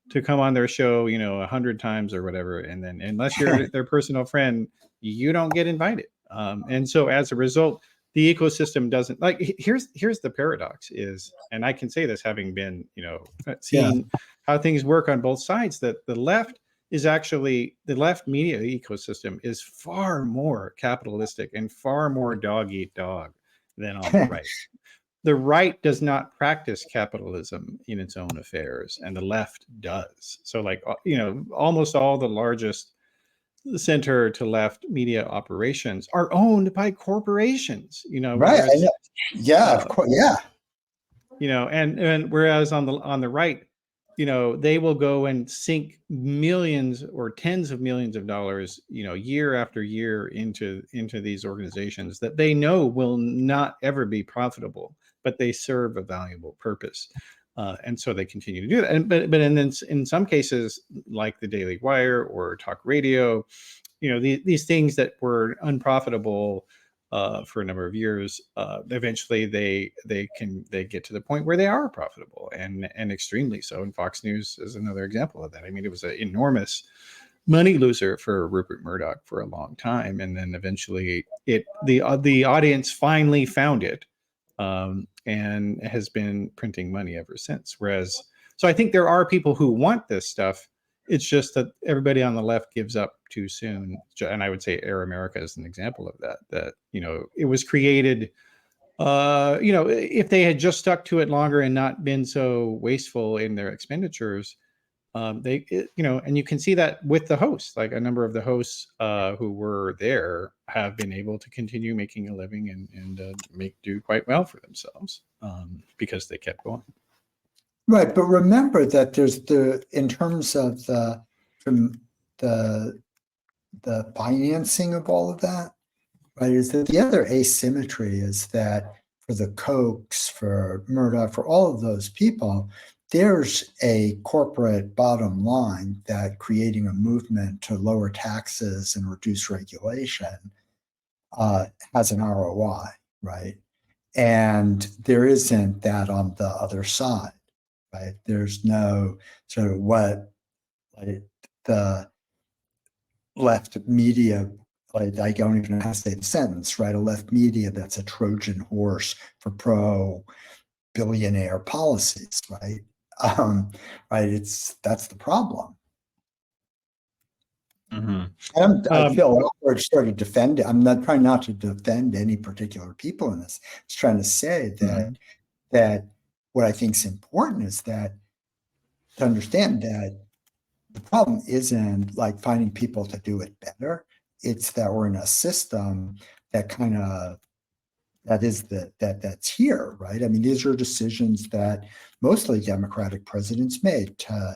to come on their show, 100 times or whatever, and then, unless you're their personal friend, you don't get invited. And so, as a result, the ecosystem doesn't, like, here's the paradox is, and I can say this having been, Yeah. seeing how things work on both sides, that the left media ecosystem is far more capitalistic and far more dog eat dog than on the right. The right does not practice capitalism in its own affairs, and the left does. So, like, almost all the largest center to left media operations are owned by corporations, Right. I whereas, know. Yeah, of uh, course. Yeah. and whereas on the right, they will go and sink millions or tens of millions of dollars, year after year into these organizations that they know will not ever be profitable, but they serve a valuable purpose. And so they continue to do that. And but and then in some cases, like the Daily Wire or talk radio, these things that were unprofitable for a number of years, eventually they get to the point where they are profitable, and extremely so. And Fox News is another example of that. I mean, it was an enormous money loser for Rupert Murdoch for a long time, and then eventually the audience finally found it, and has been printing money ever since. Whereas, so I think there are people who want this stuff. It's just that everybody on the left gives up too soon. And I would say Air America is an example of that. That, it was created. If they had just stuck to it longer and not been so wasteful in their expenditures, and you can see that with the hosts. Like a number of the hosts who were there have been able to continue making a living and do quite well for themselves because they kept going. Right, but remember that there's in terms of the financing of all of that, right? Is that the other asymmetry is that for the Kochs, for Murdoch, for all of those people, there's a corporate bottom line that creating a movement to lower taxes and reduce regulation has an ROI, right? And there isn't that on the other side, right? There's no sort of what like the left media, like I don't even know how to say the sentence, right? A left media that's a Trojan horse for pro billionaire policies, right? Right. That's the problem. I feel awkward sort of defending. I'm not trying not to defend any particular people in this. Just trying to say that what I think is important is that to understand that the problem isn't like finding people to do it better. It's that we're in a system that kind of that's here, right? I mean, these are decisions that mostly Democratic presidents made to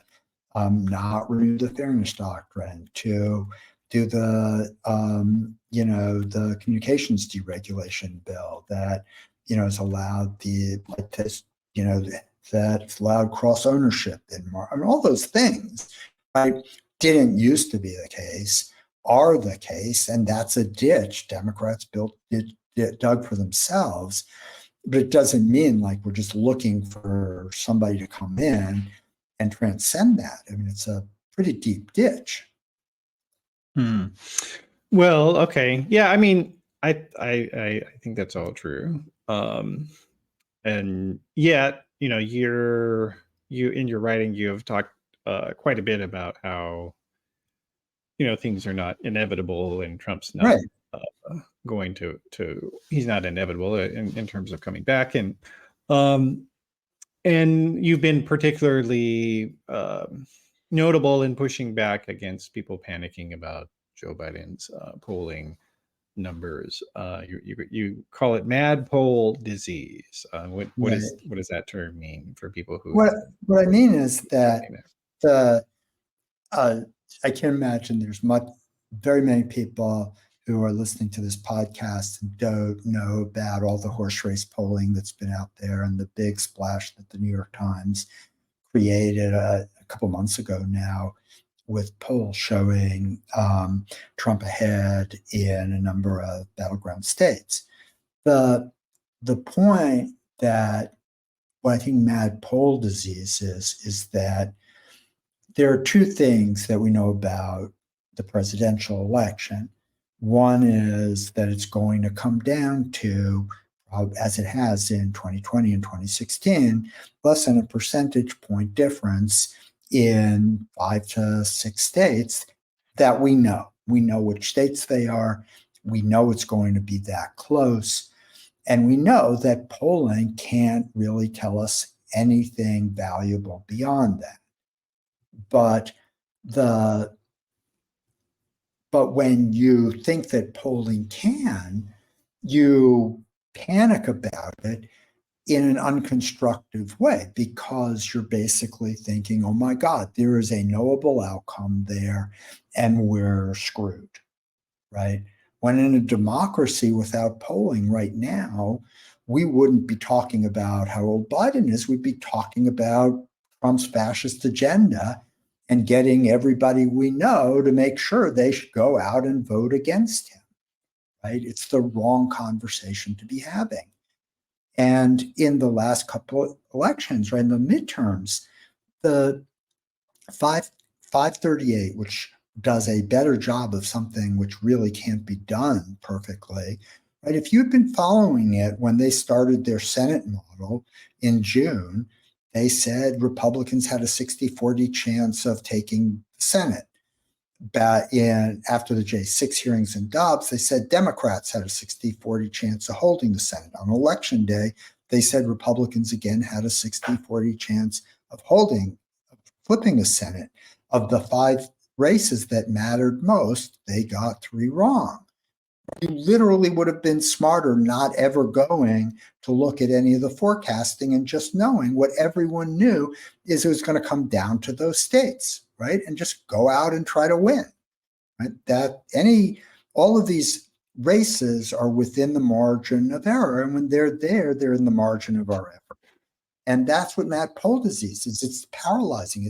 not renew the Fairness Doctrine, to do the the communications deregulation bill that has allowed that's allowed cross ownership in I mean, all those things, right? Didn't used to be the case, are the case, and that's a ditch Democrats dug for themselves. But it doesn't mean like we're just looking for somebody to come in and transcend that. I mean, it's a pretty deep ditch. Well, okay, yeah. I mean, I think that's all true. And yet, you in your writing, you have talked quite a bit about how things are not inevitable, and Trump's not Right. going to he's not inevitable in terms of coming back, and you've been particularly notable in pushing back against people panicking about Joe Biden's polling numbers. You call it mad poll disease. What does that term mean for people who? What I mean is that the I can imagine there's very many people who are listening to this podcast and don't know about all the horse race polling that's been out there and the big splash that the New York Times created a couple months ago now, with polls showing Trump ahead in a number of battleground states. The point that what I think mad poll disease is that there are two things that we know about the presidential election. One is that it's going to come down to, as it has in 2020 and 2016, less than a percentage point difference in 5 to 6 states that we know. We know which states they are. We know it's going to be that close. And we know that polling can't really tell us anything valuable beyond that. But when you think that polling can, you panic about it in an unconstructive way, because you're basically thinking, oh my God, there is a knowable outcome there and we're screwed, right? When in a democracy without polling right now, we wouldn't be talking about how old Biden is. We'd be talking about Trump's fascist agenda and getting everybody we know to make sure they should go out and vote against him, right? It's the wrong conversation to be having. And in the last couple of elections, right, in the midterms, the 538, which does a better job of something which really can't be done perfectly, right? If you'd been following it when they started their Senate model in June, they said Republicans had a 60-40 chance of taking the Senate. After the J6 hearings in Dobbs, they said Democrats had a 60-40 chance of holding the Senate. On Election Day, they said Republicans again had a 60-40 chance of holding flipping a Senate. Of the 5 races that mattered most, they got 3 wrong. You literally would have been smarter not ever going to look at any of the forecasting and just knowing what everyone knew is it was going to come down to those states, right? And just go out and try to win, right? All of these races are within the margin of error. And when they're there, they're in the margin of our effort. And that's what mad poll disease is. It's paralyzing.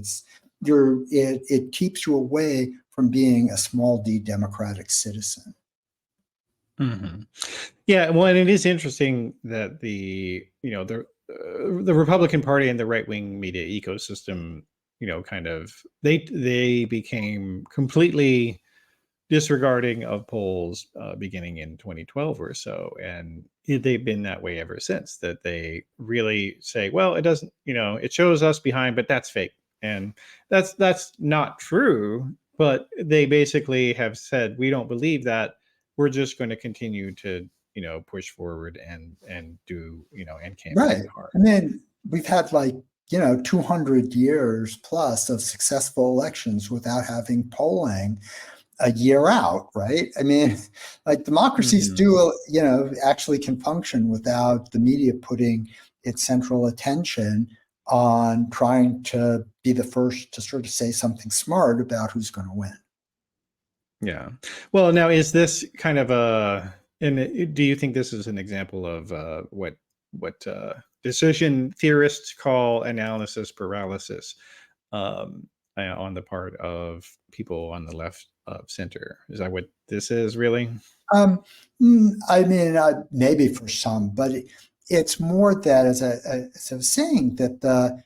It keeps you away from being a small d democratic citizen. Mm-hmm. Yeah, well, and it is interesting that the Republican Party and the right-wing media ecosystem, kind of they became completely disregarding of polls beginning in 2012 or so, and they've been that way ever since. That they really say, well, it doesn't, it shows us behind, but that's fake, and that's not true. But they basically have said, we don't believe that. We're just going to continue to push forward and do and campaign Right. hard. I mean, we've had 200 years plus of successful elections without having polling a year out, right? I mean, democracies do, actually can function without the media putting its central attention on trying to be the first to sort of say something smart about who's going to win. Yeah. Well, now is this kind of and do you think this is an example of what decision theorists call analysis paralysis on the part of people on the left of center? Is that what this is really? I mean, maybe for some, but it's more that, as I was saying, that the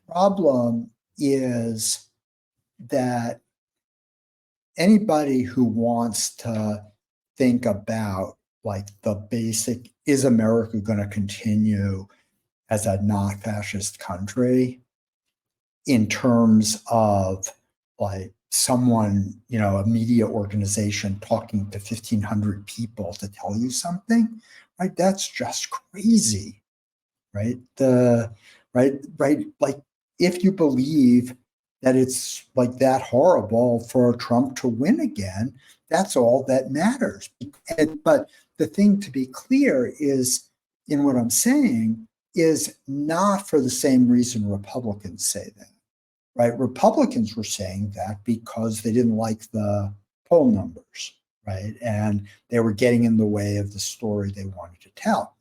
problem is that anybody who wants to think about the basic, is America going to continue as a not fascist country in terms of someone, a media organization talking to 1,500 people to tell you something, right? That's just crazy, right? If you believe that it's that horrible for Trump to win again, that's all that matters. But the thing to be clear is, in what I'm saying, is not for the same reason Republicans say that, right? Republicans were saying that because they didn't like the poll numbers, right? And they were getting in the way of the story they wanted to tell.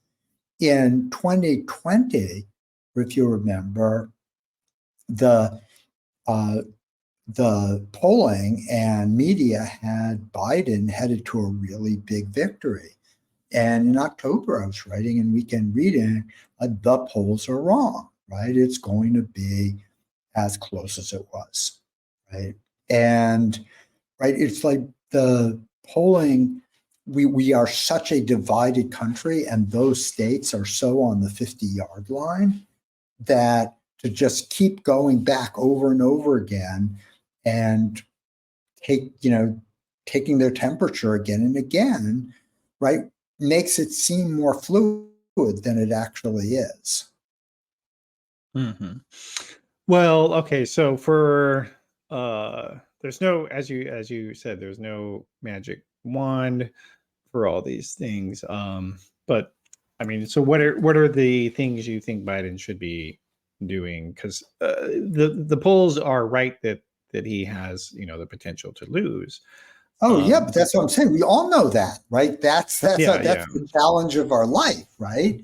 In 2020, if you remember, the polling and media had Biden headed to a really big victory. And in October, I was writing in Weekend Reading, the polls are wrong, right? It's going to be as close as it was, right? And it's like the polling, we are such a divided country, and those states are so on the 50-yard line that to just keep going back over and over again and taking their temperature again and again, right, makes it seem more fluid than it actually is. Mm-hmm. Well, okay, so for there's no, as you said, there's no magic wand for all these things. But I mean, so what are the things you think Biden should be doing? Because the polls are right that he has the potential to lose. Oh, yeah, but that's what I'm saying. We all know that, right? That's the challenge of our life, right?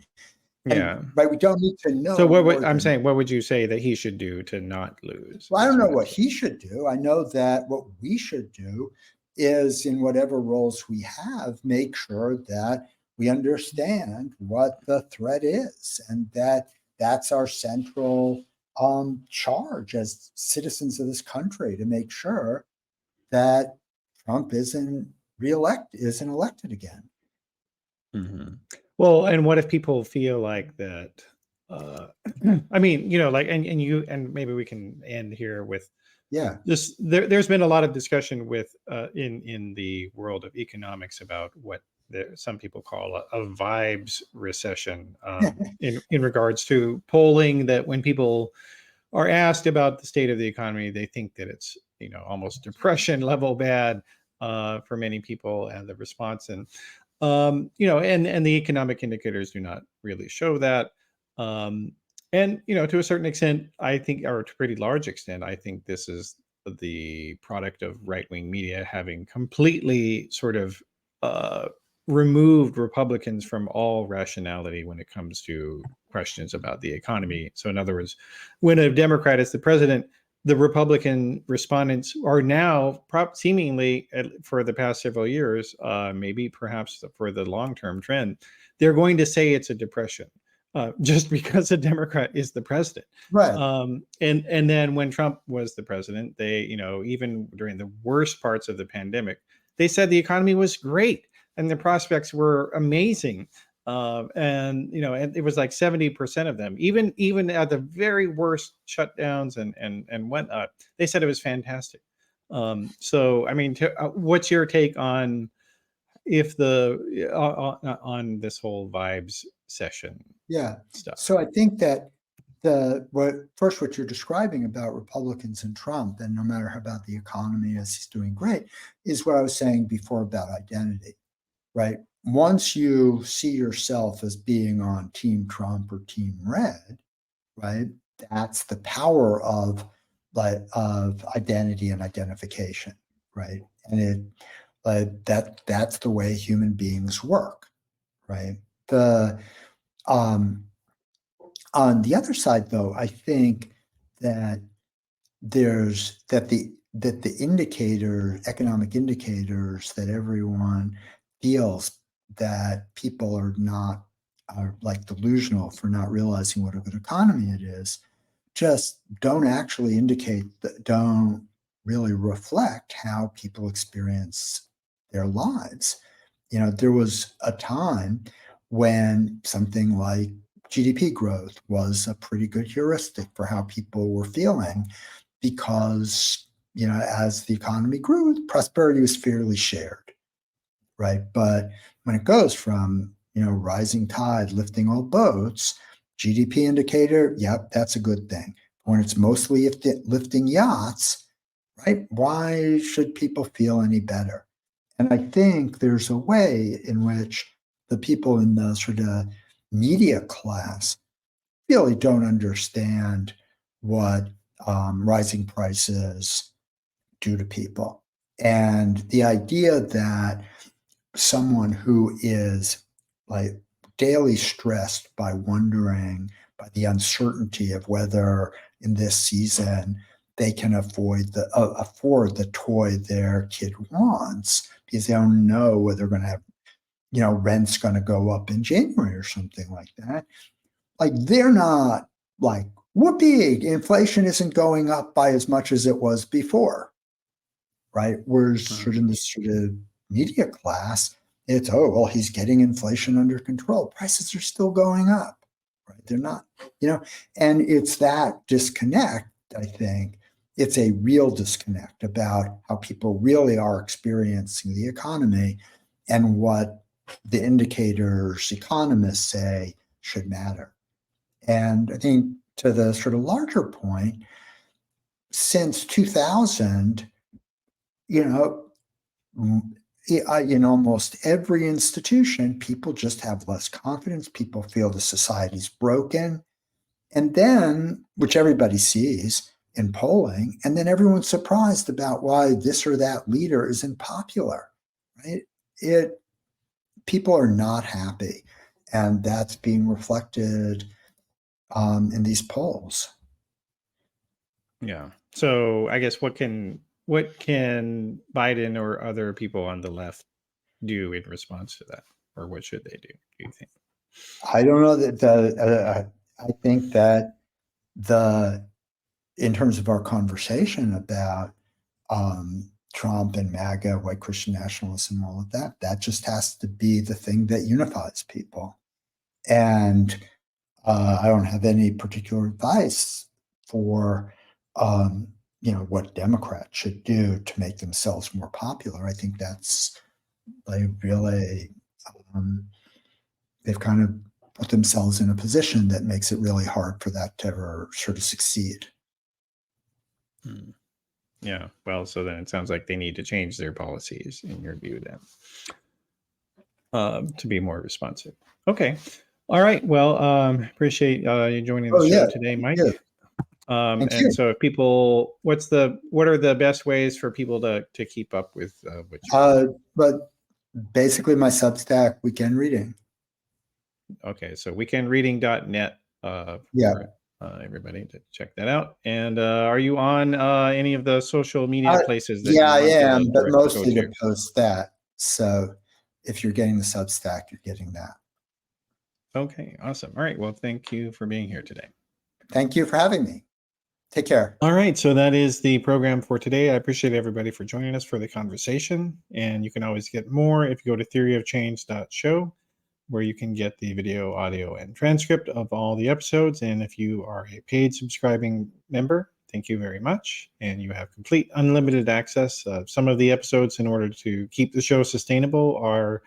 Yeah. And, right, we don't need to know. So what would you say that he should do to not lose? Well, I don't know what he should do. I know that what we should do is, in whatever roles we have, make sure that we understand what the threat is, and that's our central charge as citizens of this country, to make sure that Trump isn't elected again. Mm-hmm. Well, and what if people feel like that? I mean, and maybe we can end here with this. There's been a lot of discussion with in the world of economics about what some people call a vibes recession in regards to polling, that when people are asked about the state of the economy, they think that it's, almost depression level bad for many people, and the response, and and the economic indicators do not really show that. Um, and to a certain extent, I think, or to a pretty large extent, I think this is the product of right-wing media having completely sort of uh, removed Republicans from all rationality when it comes to questions about the economy. So, in other words, when a Democrat is the president, the Republican respondents are now seemingly, for the past several years, maybe perhaps for the long-term trend, they're going to say it's a depression, just because a Democrat is the president. Right. And then when Trump was the president, they, even during the worst parts of the pandemic, they said the economy was great and the prospects were amazing. And and it was like 70% of them, even at the very worst shutdowns and whatnot, they said it was fantastic. So I mean, what's your take on if the on this whole vibes session Yeah. stuff? So I think that what you're describing about Republicans and Trump, and no matter how about the economy as he's doing great, is what I was saying before about identity, right? Once you see yourself as being on Team Trump or Team Red, right? That's the power of identity and identification, right? And that's the way human beings work, right? The um, On the other side, though, I think that the economic indicators that everyone feels that people are like delusional for not realizing what a good economy it is, just don't actually don't really reflect how people experience their lives. There was a time when something like GDP growth was a pretty good heuristic for how people were feeling because, as the economy grew, prosperity was fairly shared, right? But when it goes from, rising tide lifting all boats, GDP indicator, yep, that's a good thing. When it's mostly lifting yachts, right? Why should people feel any better? And I think there's a way in which the people in the sort of media class really don't understand what rising prices do to people. And the idea that someone who is like daily stressed by wondering, by the uncertainty of whether in this season they can afford the toy their kid wants because they don't know whether they're going to have, rent's going to go up in January or something like that. Like they're not like, whoopee, inflation isn't going up by as much as it was before, right? Whereas sort of in this sort of media class, it's, oh, well, he's getting inflation under control. Prices are still going up, right? They're not, and it's that disconnect, I think. It's a real disconnect about how people really are experiencing the economy and what the indicators economists say should matter. And I think to the sort of larger point, since 2000, you know, in almost every institution, people just have less confidence. People feel the society's broken. And then, which everybody sees in polling, and then everyone's surprised about why this or that leader isn't popular, right? People are not happy. And that's being reflected in these polls. Yeah. So I guess what can Biden or other people on the left do in response to that, or what should they do you think? I don't know that I think that the in terms of our conversation about Trump and MAGA, white Christian nationalism, all of that, that just has to be the thing that unifies people. And I don't have any particular advice for what Democrats should do to make themselves more popular. I think that's really they've kind of put themselves in a position that makes it really hard for that to ever sort of succeed. Yeah. Well, so then it sounds like they need to change their policies in your view then, to be more responsive. Okay. All right. Well, appreciate you joining the Oh, show yeah. today, Thank Mike. you. Thank And you. so if people, what are the best ways for people to keep up with what you But basically, my Substack, Weekend Reading. Okay, so weekendreading.net Yeah. for everybody to check that out. And are you on any of the social media places that Yeah, you I want people am, to but go mostly to to? post that. So if you're getting the Substack, you're getting that. Okay, awesome. All right, well, thank you for being here today. Thank you for having me. Take care. All right, so that is the program for today. I appreciate everybody for joining us for the conversation. And you can always get more if you go to theoryofchange.show, where you can get the video, audio, and transcript of all the episodes. And if you are a paid subscribing member, thank you very much. And you have complete unlimited access. Some of the episodes, in order to keep the show sustainable, are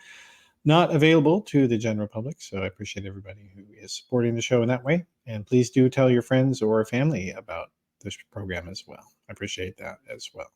not available to the general public. So I appreciate everybody who is supporting the show in that way. And please do tell your friends or family about this program as well. I appreciate that as well.